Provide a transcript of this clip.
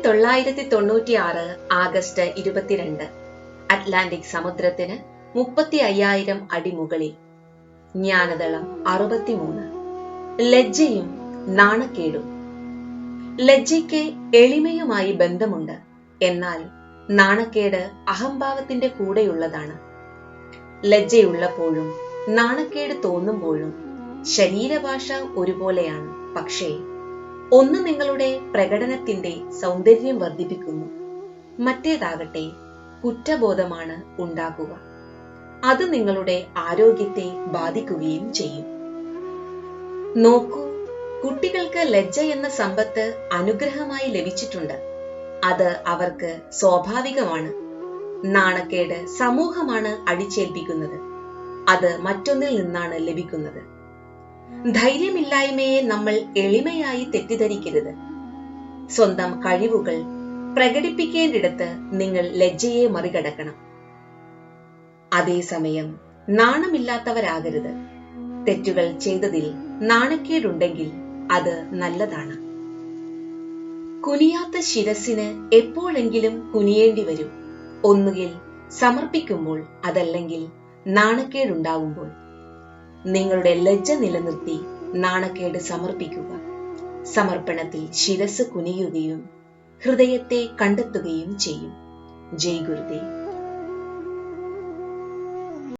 1996 August 22 Atlantic സമുദ്രത്തിന് 35,000 അടി മുകളിൽ. ജ്ഞാനതളം 63. ലജ്ജയും നാണക്കേടും. ലജ്ജയ്ക്ക് എളിമയുമായി ബന്ധമുണ്ട്, എന്നാൽ നാണക്കേട് അഹംഭാവത്തിന്റെ കൂടെയുള്ളതാണ്. ലജ്ജയുള്ളപ്പോഴും നാണക്കേട് തോന്നുമ്പോഴും ശരീരഭാഷ ഒരുപോലെയാണ്, പക്ഷേ ഒന്ന് നിങ്ങളുടെ പ്രകടനത്തിന്റെ സൗന്ദര്യം വർദ്ധിപ്പിക്കുന്നു, മറ്റേതാകട്ടെ കുറ്റബോധമാണ് ഉണ്ടാക്കുക. അത് നിങ്ങളുടെ ആരോഗ്യത്തെ ബാധിക്കുകയും ചെയ്യും. നോക്കൂ, കുട്ടികൾക്ക് ലജ്ജ എന്ന സമ്പത്ത് അനുഗ്രഹമായി ലഭിച്ചിട്ടുണ്ട്. അത് അവർക്ക് സ്വാഭാവികമാണ്. നാണക്കേട് സമൂഹമാണ് അടിച്ചേൽപ്പിക്കുന്നത്. അത് മറ്റൊന്നിൽ നിന്നാണ് ലഭിക്കുന്നത്. ധൈര്യമില്ലായ്മയെ നമ്മൾ എളിമയായി തെറ്റിദ്ധരിക്കരുത്. സ്വന്തം കഴിവുകൾ പ്രകടിപ്പിക്കേണ്ടിടത്ത് നിങ്ങൾ ലജ്ജയെ മറികടക്കണം. അതേസമയം നാണമില്ലാത്തവരാകരുത്. തെറ്റുകൾ ചെയ്തതിൽ നാണക്കേടുണ്ടെങ്കിൽ അത് നല്ലതാണ്. കുനിയാത്ത ശിരസിന് എപ്പോഴെങ്കിലും കുനിയേണ്ടി വരും. ഒന്നുകിൽ സമർപ്പിക്കുമ്പോൾ, അതല്ലെങ്കിൽ നാണക്കേടുണ്ടാവുമ്പോൾ. നിങ്ങളുടെ ലജ്ജ നിലനിർത്തി നാണക്കേട് സമർപ്പിക്കുക. സമർപ്പണത്തിൽ ശിരസ് കുനിയുകയും ഹൃദയത്തെ കണ്ടെത്തുകയും ചെയ്യും. ജയ് ഗുരുദേവ്.